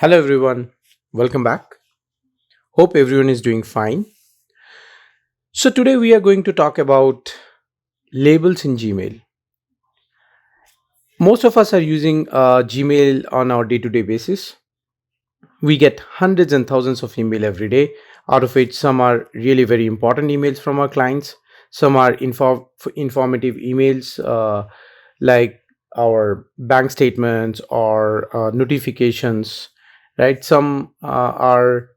Hello everyone, welcome back. Hope everyone is doing fine. So, today we are going to talk about labels in Gmail. Most of us are using Gmail on our day to day basis. We get hundreds and thousands of email every day, out of which some are really very important emails from our clients, some are informative emails like our bank statements or notifications, right? Some are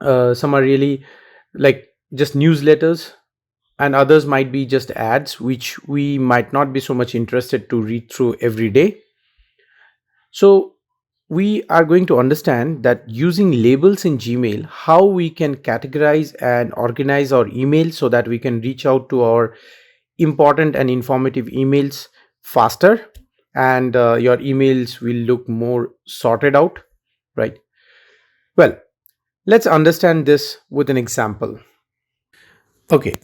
really like just newsletters, and others might be just ads which we might not be so much interested to read through every day. So we are going to understand that using labels in Gmail, how we can categorize and organize our emails so that we can reach out to our important and informative emails faster, and your emails will look more sorted out, right? Well, let's understand this with an example. Okay,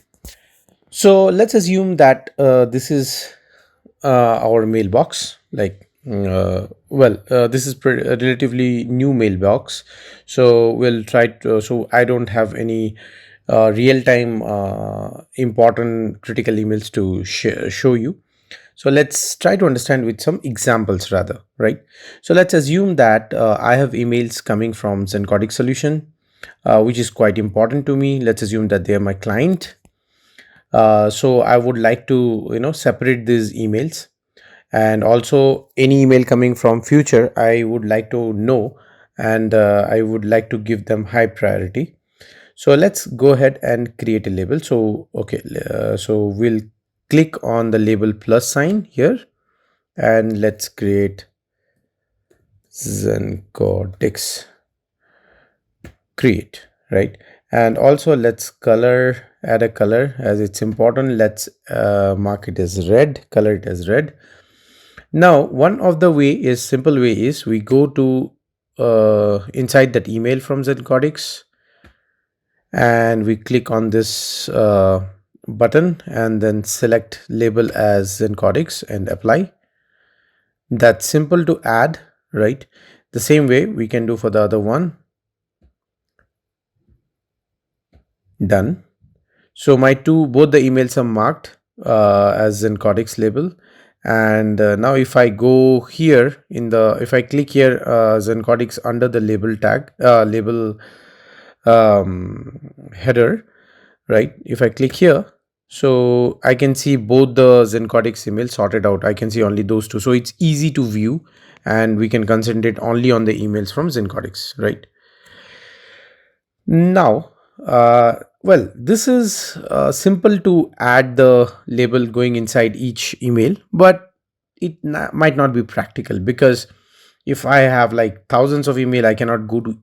so let's assume that this is our mailbox. This is a relatively new mailbox. So we'll try to. So I don't have any real time important critical emails to show you. So let's try to understand with some examples rather, right? So let's assume that I have emails coming from Zencotic Solution, which is quite important to me. Let's assume that they are my client. So I would like to separate these emails, and also any email coming from future I would like to know, and I would like to give them high priority. So let's go ahead and create a label. So okay, so we'll click on the label plus sign here, and let's create Zencodex create, right? And also let's add a color, as it's important. Let's mark it as red, color it as red. Now one of the simple way is we go to inside that email from Zencodex, and we click on this button and then select label as Zencodex and apply. That's simple to add, right? The same way we can do for the other one. Done. So my both the emails are marked as Zencodex label. And now if I go here if I click here Zencodex under the label tag, label header, right? If I click here, so I can see both the Zencodex emails sorted out. I can see only those two. So it's easy to view, and we can concentrate only on the emails from Zencodex, right? Now, this is simple to add the label going inside each email, but it might not be practical, because if I have like thousands of email, I cannot go to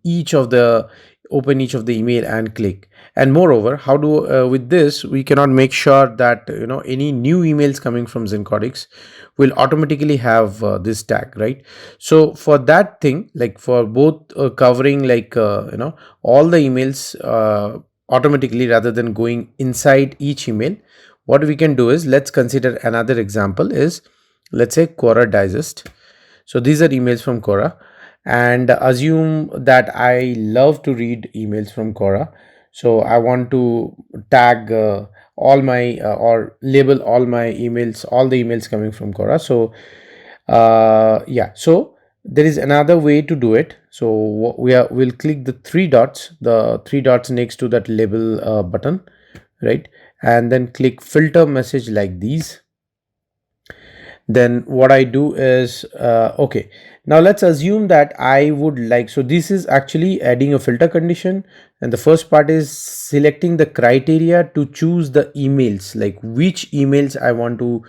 open each of the email and click. And moreover, how do with this we cannot make sure that any new emails coming from Zencodex will automatically have this tag, right? So for that thing, like for both covering all the emails automatically rather than going inside each email, what we can do is, let's consider another example is, let's say Quora Digest. So these are emails from Quora, and assume that I love to read emails from Quora. So I want to tag all my or label all my emails, all the emails coming from Quora. So so there is another way to do it. So we'll click the three dots next to that label button, right? And then click filter message like these. Then what I do is okay, now let's assume that I would like, so this is actually adding a filter condition, and the first part is selecting the criteria to choose the emails, like which emails I want to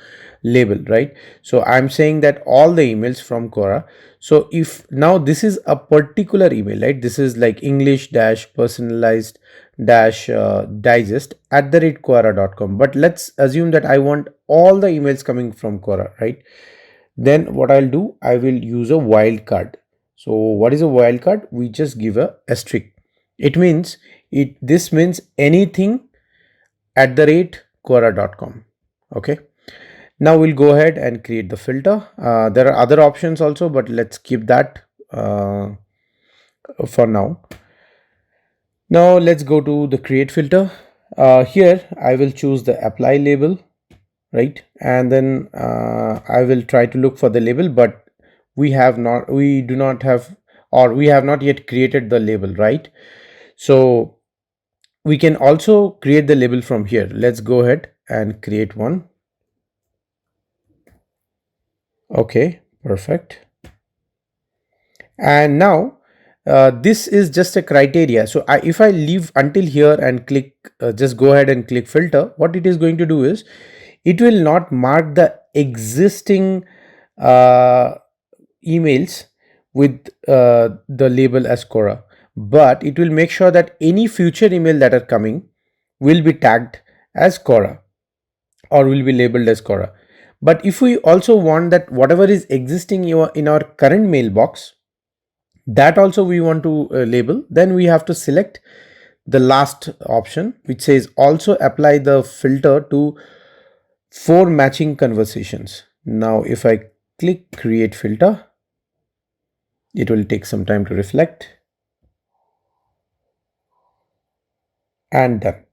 label, right? So I'm saying that all the emails from Quora. So if now this is a particular email, right? This is like English dash personalized dash digest at the rate Quora.com, but let's assume that I want all the emails coming from Quora, right? Then what I'll do, I will use a wildcard. So what is a wildcard? We just give a asterisk. It means this means anything at the rate Quora.com. Okay. Now we'll go ahead and create the filter. There are other options also, but let's keep that. for now. Now let's go to the create filter. Here I will choose the apply label, right? And then I will try to look for the label, but we do not have, or we have not yet created the label, right? So we can also create the label from here. Let's go ahead and create one. Okay, perfect. And now this is just a criteria. So if I leave until here and click, just go ahead and click filter, what it is going to do is it will not mark the existing uh, emails with the label as Quora, but it will make sure that any future email that are coming will be tagged as Quora or will be labeled as Quora. But if we also want that whatever is existing in our current mailbox, that also we want to label, then we have to select the last option which says also apply the filter to 4 matching conversations. Now if I click create filter, it will take some time to reflect, and done.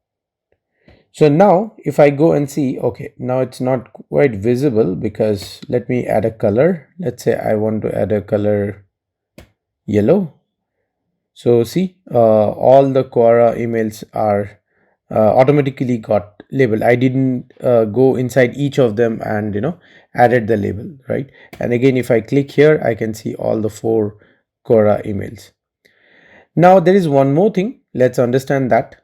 So now if I go and see, okay, now it's not quite visible because let me add a color. Let's say I want to add a color yellow. So see, all the Quora emails are automatically got labeled. I didn't go inside each of them and added the label, right? And again, if I click here, I can see all the 4 Quora emails. Now there is one more thing. Let's understand that.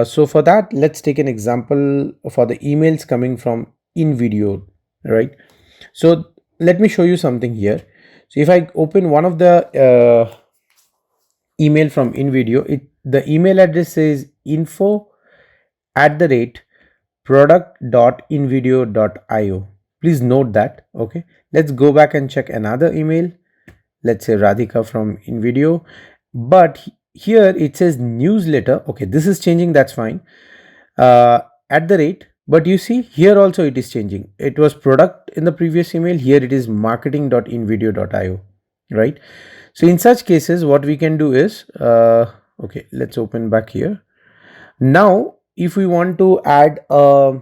So for that, let's take an example for the emails coming from InVideo, right? So let me show you something here. So if I open one of the email from InVideo, the email address is info@product.invideo.io. Please note that. Okay, let's go back and check another email. Let's say Radhika from InVideo, but here it says newsletter. Okay, this is changing, that's fine. At the rate, but you see here also it is changing. It was product in the previous email, here it is marketing.invideo.io, right? So in such cases what we can do is okay, let's open back here. Now if we want to add a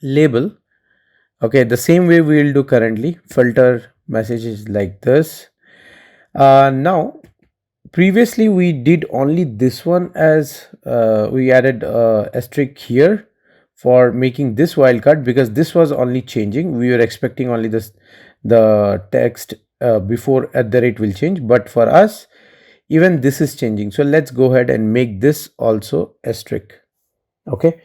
label, okay, the same way we will do currently, filter messages like this. Now previously we did only this one, as we added asterisk here for making this wildcard, because this was only changing. We were expecting only the text before at the rate will change, but for us even this is changing. So let's go ahead and make this also asterisk. Okay,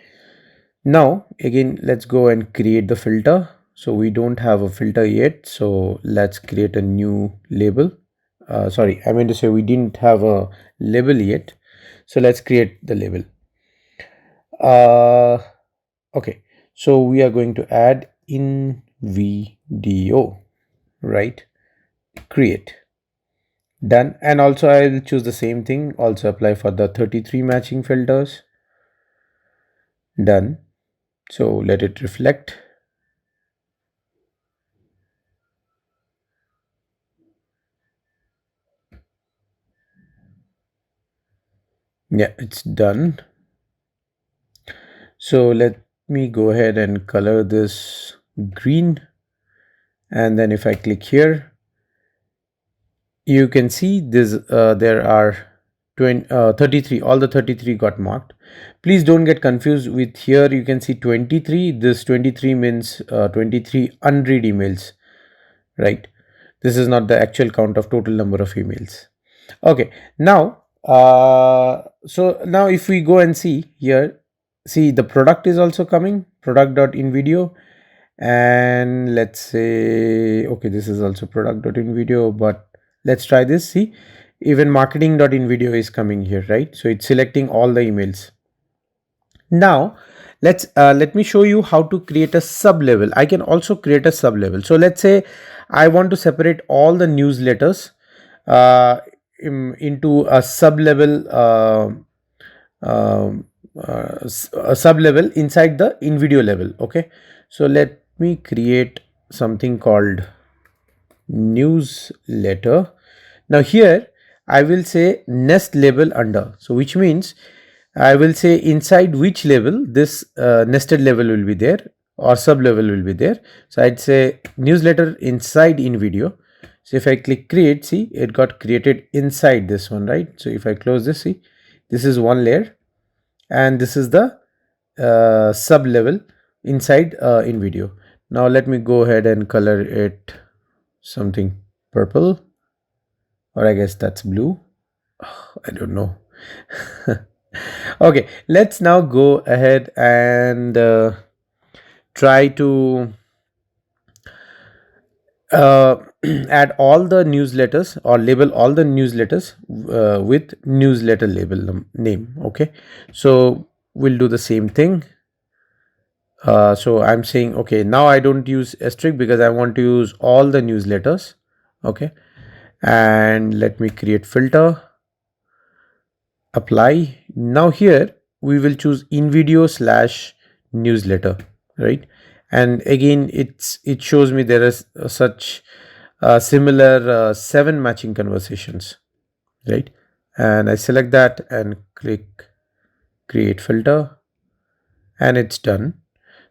now again let's go and create the filter. So we don't have a filter yet, so let's create a new label. Sorry, I meant to say we didn't have a label yet, so let's create the label. Okay, so we are going to add in video, right? Create, done. And also I will choose the same thing, also apply for the 33 matching filters, done. So let it reflect. Yeah, it's done. So let me go ahead and color this green, and then if I click here, you can see this there are 33, all the 33 got marked. Please don't get confused with here, you can see 23. This 23 means 23 unread emails, right? This is not the actual count of total number of emails. Okay, now so now if we go and see here, see the product is also coming, product.invideo, and let's say okay, this is also product.invideo, but let's try this. See, even marketing.invideo is coming here, right? So it's selecting all the emails. Now let me show you how to create a sub level. I can also create a sub level. So let's say I want to separate all the newsletters into a sub level, a sub level inside the InVideo level. Okay, so let me create something called newsletter. Now here I will say nest label under. So which means I will say inside which label this nested label will be there or sub label will be there. So I'd say newsletter inside in video. So if I click create, see it got created inside this one, right? So if I close this, see this is one layer and this is the sub level inside in video. Now let me go ahead and color it something purple, or I guess that's blue. I don't know. Okay, let's now go ahead and try to add all the newsletters or label all the newsletters with newsletter label name. Okay, so we'll do the same thing. So I'm saying, okay, now I don't use asterisk because I want to use all the newsletters. Okay, and let me create filter, apply. Now here we will choose in video / newsletter, right? And again it shows me there is such similar 7 matching conversations, right? And I select that and click create filter and it's done.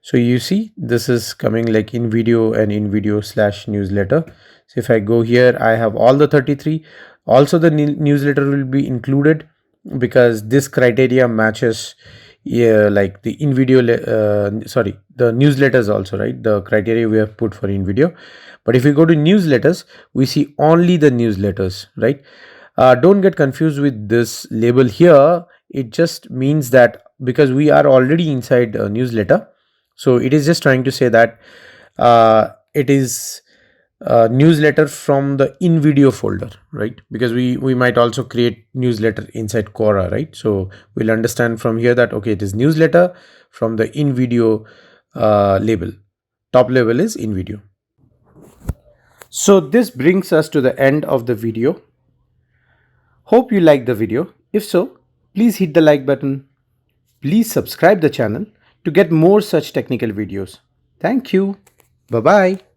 So you see this is coming like in video and in video / newsletter. So if I go here, I have all the 33. Also the newsletter will be included because this criteria matches, yeah, like the in video sorry, the newsletters also, right? The criteria we have put for in video. But if we go to newsletters, we see only the newsletters, right? Don't get confused with this label here. It just means that because we are already inside a newsletter, so it is just trying to say that it is newsletter from the in video folder, right? Because we might also create newsletter inside Quora, right? So we'll understand from here that okay, it is newsletter from the in video label. Top level is in video. So this brings us to the end of the video. Hope you liked the video. If so, please hit the like button. Please subscribe the channel to get more such technical videos. Thank you. Bye bye.